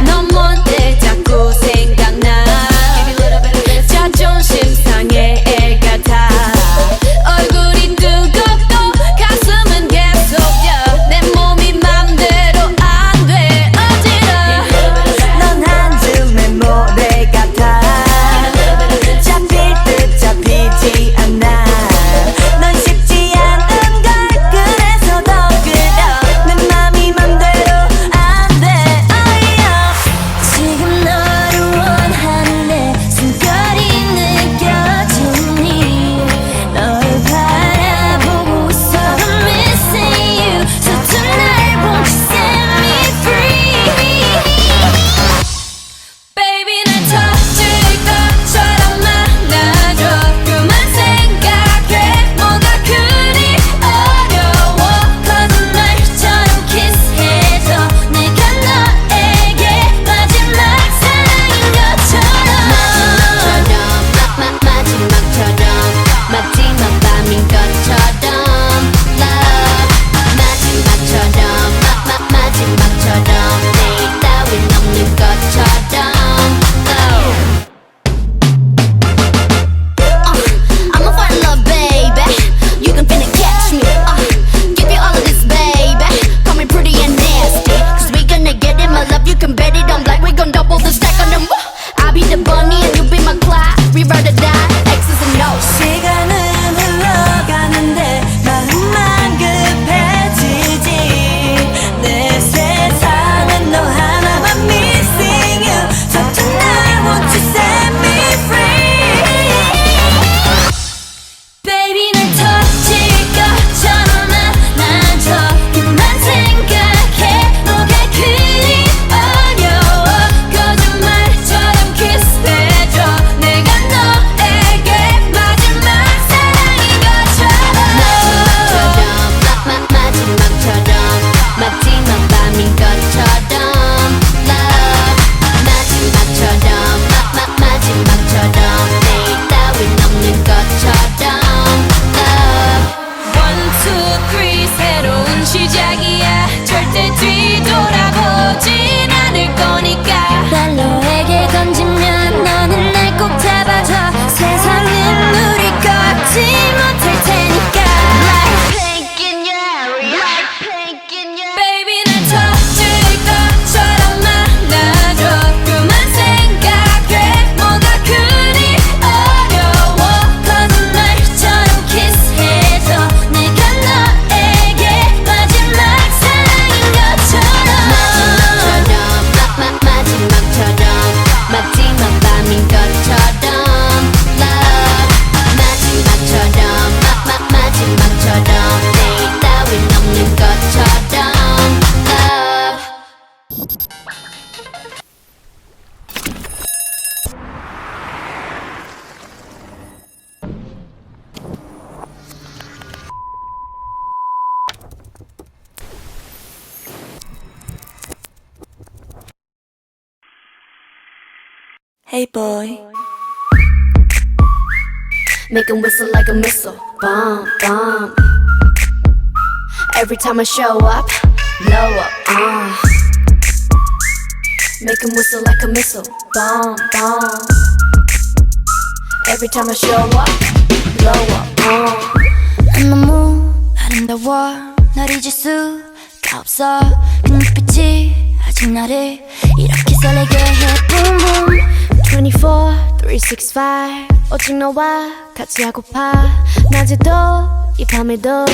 넌 뭔데 자꾸 생각나 자존심 상해 애 같아 얼굴이 뜨겁고 가슴은 계속 뛰어 내 몸이 맘대로 안 돼 어지러워 넌 한줌의 모래 같아 잡힐 듯 잡히지 않아 넌 쉽지 않은 걸 그래서 더 그려 내 맘이 맘대로 안 돼 지금 너를 원하는데 숨결이 느껴지니 너를 바라보고 있어 I'm missing you So tonight won't you set me free Baby 날 터질 것처럼 만나줘 그만 생각해 뭐가 그리 어려워 거짓말처럼 키스해줘 내가 너에게 마지막 사랑인 것처럼 마지막 밤인 것처럼 Love 마지막처럼 내일 따윈 없는 것처럼 I'ma find love, baby. You can finna catch me. Give you all of this, baby. Call me pretty and nasty. Cause we gonna get it, my love. You can bet it on black. We gon' double the stack on them. I'll be the bunny and you be my Clyde. We ride or die, X's and O's. 시간은 흘러가는데 마음만 급해지지 내 세상은 너 하나만 missing you So tonight won't you set me free Baby 날 터질 것처럼 안아줘 그만 생각해 뭐가 그리 어려워 거짓말처럼 키스해줘 내가 너에게 마지막 사랑인 것처럼 마지막 밤인 것처럼 Love 마지막처럼 내일 따윈 없는 것처럼 Love 1, 2, 3 새로운 시작이야 절대 뒤돌아보진 않을 거니까 날 너에게 던지면 너는 날 꼭 잡아줘 세상은 우리 걷지 못할 테니까 Like pink in your area Like pink in your Baby 날 터질 것처럼 만나줘 그만 생각해 뭐가 그리 어려워 거짓말처럼 키스해줘 내가 너에게 마지막 사랑인 것처럼 마지막 밤인 것처럼 Love 마지막처럼 내일 따윈 없는 것처럼 Love Hey boy Make 'em whistle like a missile, bomb, bomb. Every time I show up, blow up, Make 'em whistle like a missile, bomb, bomb. Every time I show up, blow up, 난 너무 아름다워 널 잊을 수가 없어 그 눈빛이 아직 나를 이렇게 설레게 해 Boom boom 24, 365 오직 너와 같이 하고파 낮에도 이 밤에도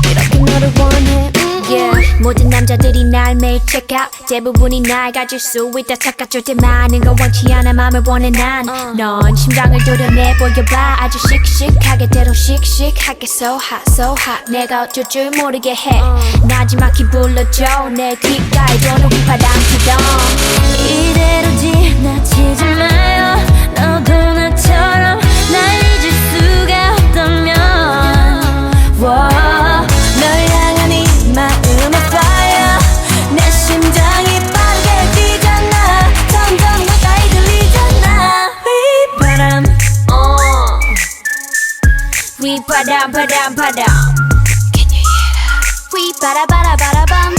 이렇게 너를 원해 Yeah. 모든 남자들이 날 매일 check out 대부분이 날 가질 수 있다 착각 절대 많은 건 원치 않아 맘을 원해 난 넌 심장을 도려내 보여봐 아주 씩씩하게 대로 씩씩하게 so hot 내가 어쩔 줄 모르게 해 나지막히 불러줘 내 귓가에 도는 휘파람 피던 이대로 지나치지 마요 너도 나처럼 날 잊을 수가 없다면 널 향한 이 마음의 fire 내 심장이 빠르게 뛰잖아 점점 가까이 들리잖아 휘바람바람바람 휘바라바라바라밤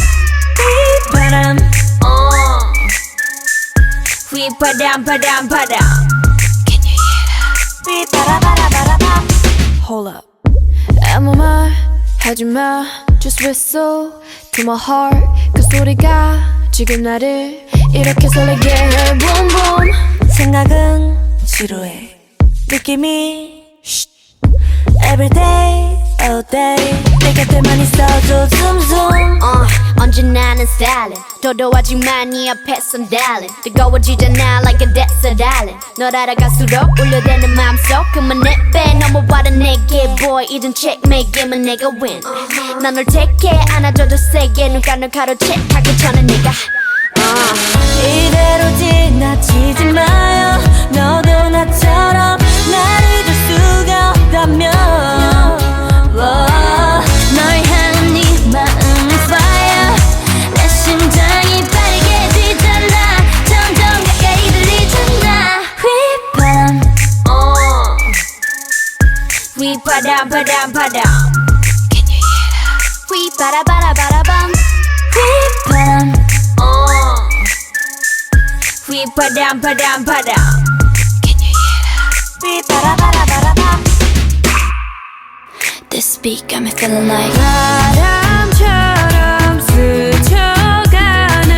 휘바람 휘바람바람바람 휘바라바라바라밤 Hold up 아무 말 하지마 Just whistle to my heart 그 소리가 지금 나를 이렇게 설레게 해 Boom boom 생각은 지루해 느낌이 Everyday, all day 내 곁에만 있어줘 zoom zoom 언제나 는 stylin' 도도하지만 네 앞에선 darling 뜨거워지잖아 like a desert island 널 알아갈수록 울려대는 맘속 그만 내빼 넘어와라 내게 boy 이젠 checkmate 게임은 내가 win 난 널 택해 안아줘도 세게 눈가 널 가로채하기 전에 네가 이대로 지나치지 마요 너도 나처럼 날 잊을 수가 없다면 널 향한 네 마음은 fire 내 심장이 빠르게 뛰잖아 점점 가까이 들리잖아 휘바람 휘바람바람바람 휘바라바라바라밤 휘바람 휘바람바람바람 휘바라바라바라밤 This beat got me feeling like 바람처럼 스쳐가는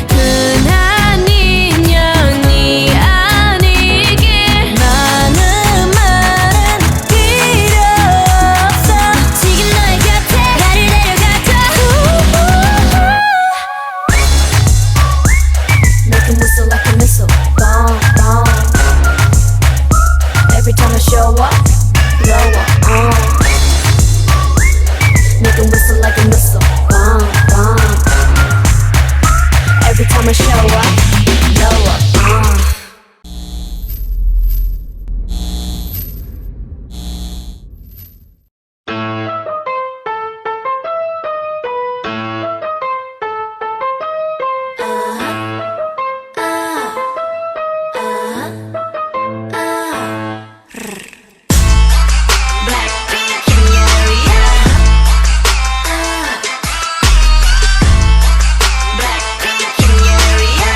흔한 인연이 아니길 많은 말은 필요 없어 지금 너의 곁에 나를 데려가줘 Make it whistle like a missile Bomb, bomb Every time I show up Blow up, Make it whistle like a missile Bomb, bomb Every time I show up Blow up, Blackpink in your area Blackpink in your area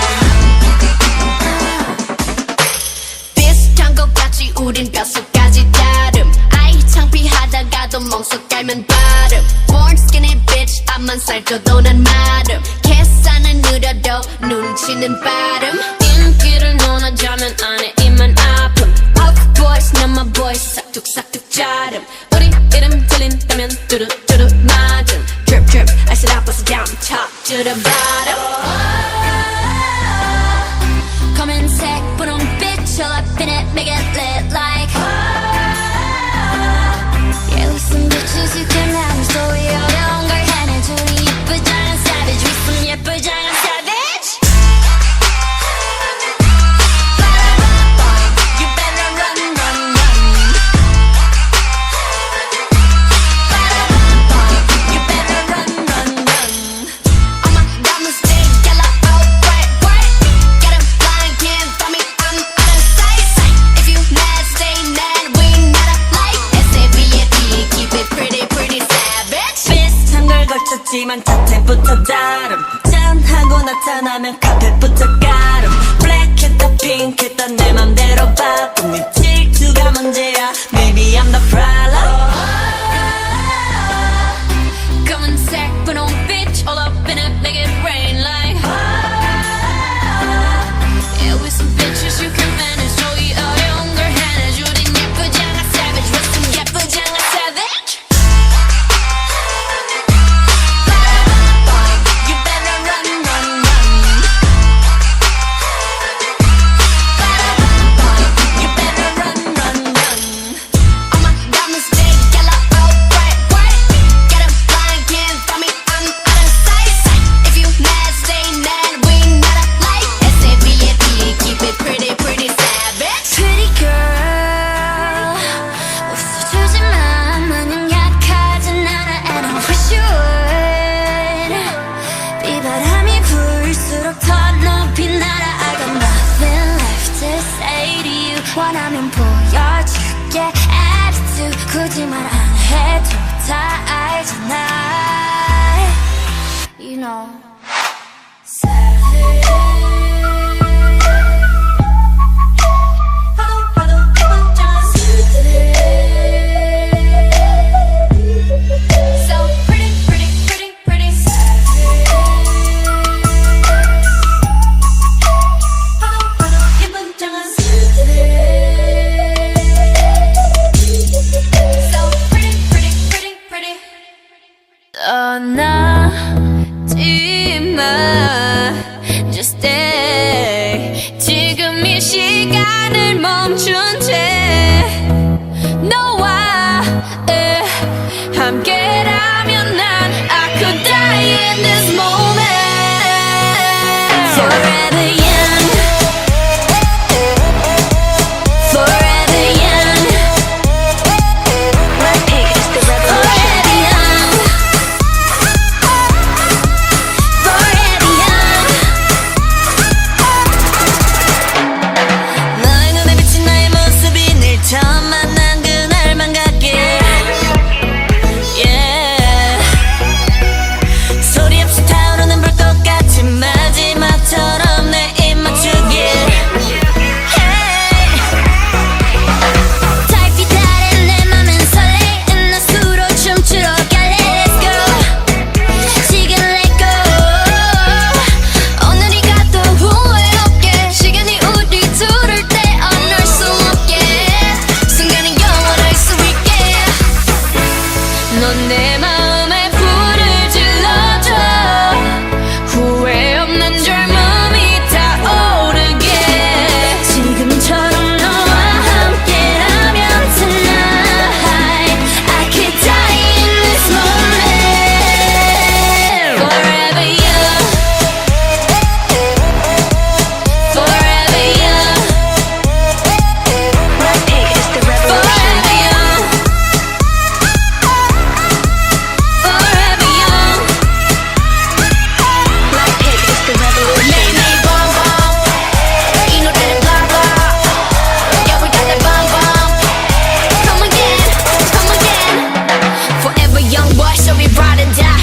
비슷한 것 같지 우린 뼛속까지 다름 아이 창피하다가도 멍석 깔면 발음 Born skinny bitch 앞만 살쪄도 난 마름 계산은 느려도 눈치는 빠름 인기를 논하자면 안에 입만 아픔 Puff boys 난 my boys 싹둑싹둑 자름 우리 이름 들린다면 뚜루뚜루 맞음 Drip drip I said I bust it down top to the bottom 검은색 분홍빛 all up in it make it lit like Yeah with some bitches you can have me story 어려운 걸 해내줘 우리 예쁘장한 savage with some 예쁘장한 savage You better run run run You better run run run All my diamonds stay yellow, oh bright, bright. Get 'em blind, can't find me, I'm out of sight. If you mad, stay mad, we not alike. S-A-V-A-T, keep it pretty, pretty savage. 비슷한 걸 걸쳤지만 자태부터 다름 짠하고 나타나면 카펫부터 가름 블랙했다 핑크했다 내 맘대로 바꿈 네 질투가 문제야 Maybe I'm the problem 검은색 분홍빛 all up in it make it rain like Yeah with some bitches you can manage 저기 어려운 걸 해내줘 우린 예쁘장한 savage with some 예쁘장한 savage You better run run run You better run run run 다 알잖아. You know. 떠나지 마 Just stay 지금 이 시간을 멈춘 채 너와 함께라면 난 I could die in this moment Forever young Forever young Blackpink is the revolution 넌 내 마음에 불을 질러줘 후회 없는 젊음이 타오르게 지금처럼 너와 함께라면 tonight I could die in this moment Forever young Forever young Blackpink is the revolution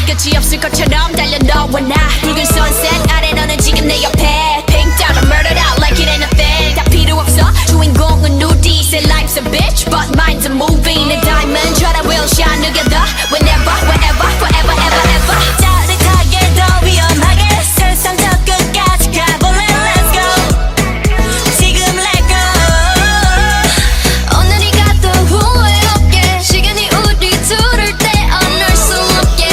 끝이 없을 것처럼 달려 너와 나 붉은 sunset 아래 너는 지금 내 옆에 Pink down murdered out like it ain't a thing 다 필요 없어 주인공은 누디 Say life's a bitch but mine's a movie 내 diamond try to will shine together Whenever wherever forever ever ever 짜릿하게 더 위험하게 세상 저 끝까지 가볼래 Let's go 지금 let go 오늘이 가도 후회 없게 시간이 우리 둘을 떼어낼 수 없게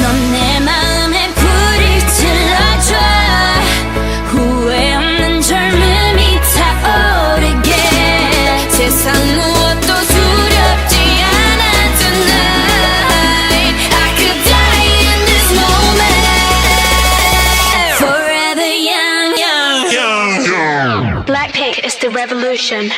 넌 내 마음에 불을 질러줘 후회 없는 젊음이 타오르게 세상 무엇도 두렵지 않아 tonight I could die in this moment Forever young Blackpink is the revolution